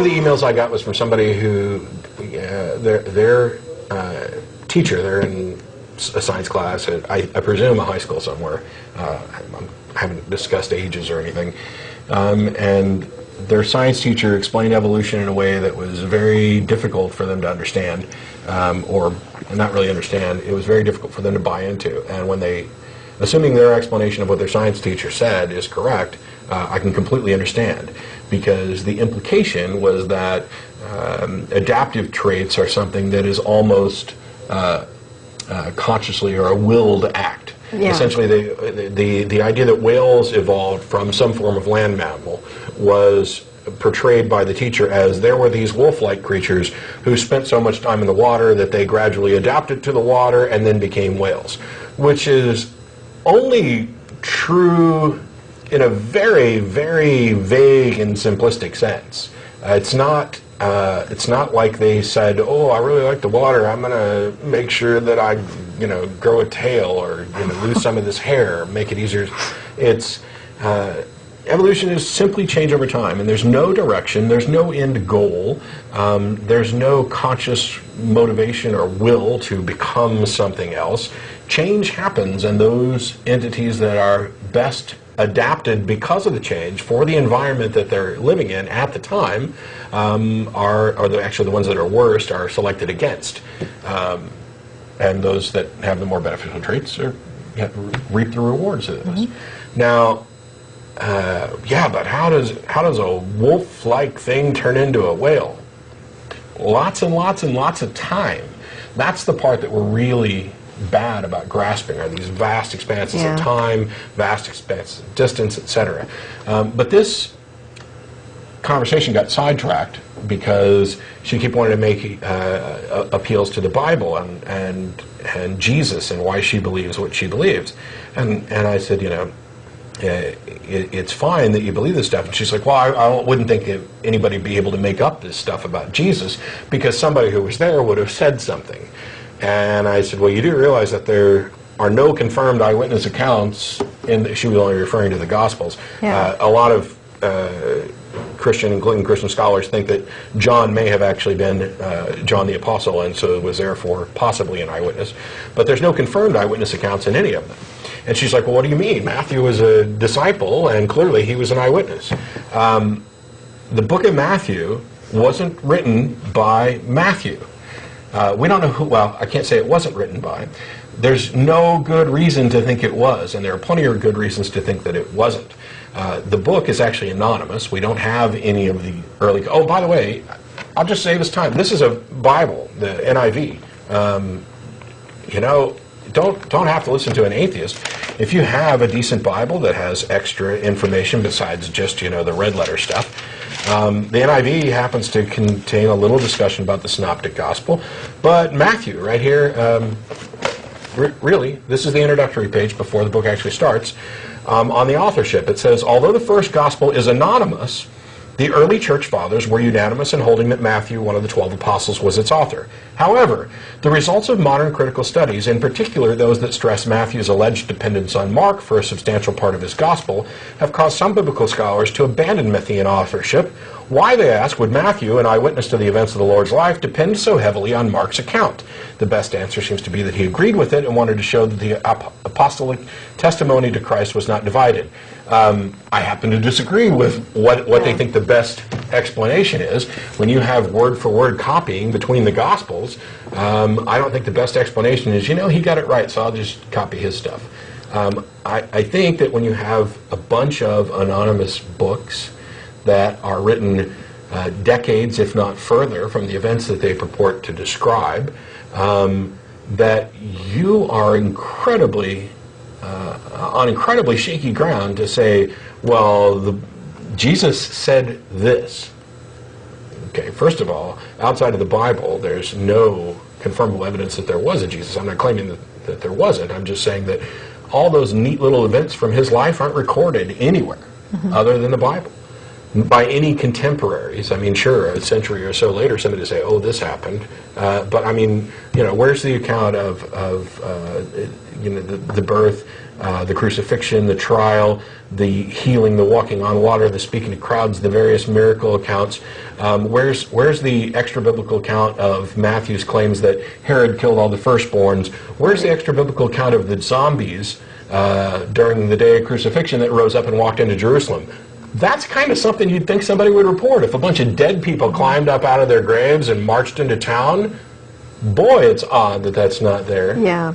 of the emails I got was from somebody who, their teacher, they're in a science class at, I presume, a high school somewhere. I haven't discussed ages or anything. And their science teacher explained evolution in a way that was very difficult for them to understand, or not really understand. It was very difficult for them to buy into. And when they, assuming their explanation of what their science teacher said is correct, I can completely understand, because the implication was that adaptive traits are something that is almost consciously or a willed act. Yeah. Essentially, the idea that whales evolved from some form of land mammal was portrayed by the teacher as there were these wolf-like creatures who spent so much time in the water that they gradually adapted to the water and then became whales, which is only true in a very, very vague and simplistic sense. It's not like they said, "Oh, I really like the water. I'm going to make sure that I, grow a tail or lose some of this hair, make it easier." It's evolution is simply change over time, and there's no direction, there's no end goal, there's no conscious motivation or will to become something else. Change happens, and those entities that are best adapted because of the change for the environment that they're living in at the time are actually the ones that are worst are selected against. And those that have the more beneficial traits reap the rewards of this. Mm-hmm. Now, but how does a wolf-like thing turn into a whale? Lots and lots and lots of time. That's the part that we're really bad about grasping, are these vast expanses of time, vast expanses of distance, etc. But this conversation got sidetracked because she kept wanting to make appeals to the Bible and Jesus and why she believes what she believes. And I said, it's fine that you believe this stuff. And she's like, well, I wouldn't think anybody would be able to make up this stuff about Jesus because somebody who was there would have said something. And I said, well, you do realize that there are no confirmed eyewitness accounts, she was only referring to the Gospels. Yeah. A lot of Christian, including Christian scholars, think that John may have actually been John the Apostle, and so was therefore possibly an eyewitness. But there's no confirmed eyewitness accounts in any of them. And she's like, well, what do you mean? Matthew was a disciple, and clearly he was an eyewitness. The book of Matthew wasn't written by Matthew. We don't know who, well, I can't say it wasn't written by. There's no good reason to think it was, and there are plenty of good reasons to think that it wasn't. The book is actually anonymous. We don't have any of the early... Oh, by the way, I'll just save us time. This is a Bible, the NIV. Don't have to listen to an atheist. If you have a decent Bible that has extra information besides just, the red letter stuff, the NIV happens to contain a little discussion about the Synoptic Gospel, but Matthew, right here, really, this is the introductory page before the book actually starts. On the authorship, it says, although the first Gospel is anonymous, the early church fathers were unanimous in holding that Matthew, one of the 12 apostles, was its author. However, the results of modern critical studies, in particular those that stress Matthew's alleged dependence on Mark for a substantial part of his gospel, have caused some biblical scholars to abandon Matthean authorship. Why, they ask, would Matthew, an eyewitness to the events of the Lord's life, depend so heavily on Mark's account? The best answer seems to be that he agreed with it and wanted to show that the apostolic testimony to Christ was not divided. I happen to disagree with what they think the best explanation is. When you have word-for-word copying between the Gospels, I don't think the best explanation is, he got it right, so I'll just copy his stuff. I think that when you have a bunch of anonymous books that are written decades, if not further, from the events that they purport to describe, that you are on incredibly shaky ground to say, well, Jesus said this. Okay, first of all, outside of the Bible, there's no confirmable evidence that there was a Jesus. I'm not claiming that there wasn't. I'm just saying that all those neat little events from his life aren't recorded anywhere other than the Bible. by any contemporaries. I mean, sure, a century or so later, somebody would say, "Oh, this happened," but I mean, where's the account of the birth, the crucifixion, the trial, the healing, the walking on water, the speaking to crowds, the various miracle accounts? Where's the extra biblical account of Matthew's claims that Herod killed all the firstborns? Where's the extra biblical account of the zombies during the day of crucifixion that rose up and walked into Jerusalem? That's kind of something you'd think somebody would report. If a bunch of dead people climbed up out of their graves and marched into town, boy, it's odd that that's not there. Yeah.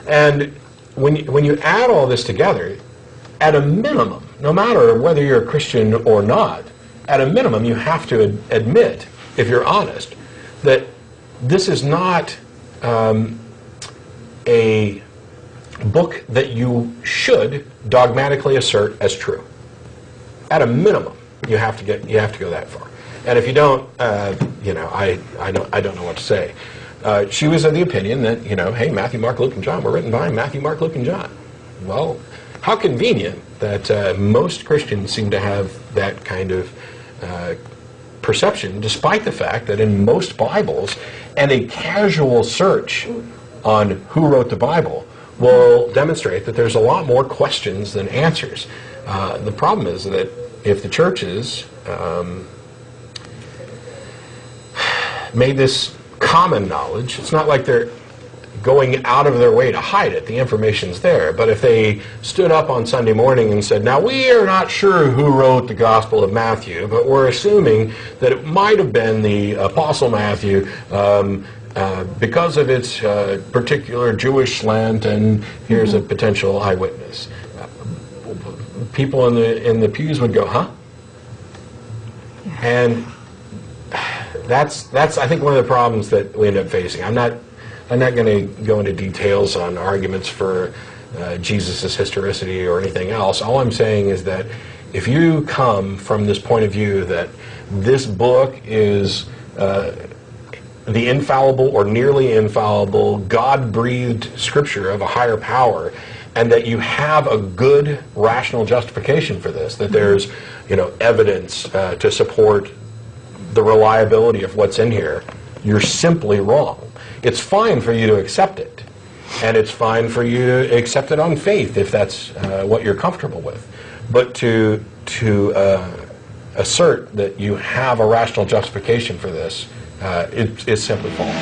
And when you add all this together, at a minimum, no matter whether you're a Christian or not, at a minimum you have to admit, if you're honest, that this is not a book that you should dogmatically assert as true. At a minimum, you have to go that far. And if you don't, I don't know what to say. She was of the opinion that, hey, Matthew, Mark, Luke, and John were written by Matthew, Mark, Luke, and John. Well, how convenient that most Christians seem to have that kind of perception, despite the fact that in most Bibles, and a casual search on who wrote the Bible will demonstrate that there's a lot more questions than answers. The problem is that if the churches made this common knowledge, it's not like they're going out of their way to hide it. The information's there. But if they stood up on Sunday morning and said, now we are not sure who wrote the Gospel of Matthew, but we're assuming that it might have been the Apostle Matthew because of its particular Jewish slant, and here's a potential eyewitness. People in the pews would go, huh? Yeah. And that's I think one of the problems that we end up facing. I'm not going to go into details on arguments for Jesus' historicity or anything else. All I'm saying is that if you come from this point of view that this book is the infallible or nearly infallible, God-breathed scripture of a higher power, and that you have a good rational justification for this, that there's evidence to support the reliability of what's in here, you're simply wrong. It's fine for you to accept it, and it's fine for you to accept it on faith if that's what you're comfortable with. But to assert that you have a rational justification for this, it's simply false.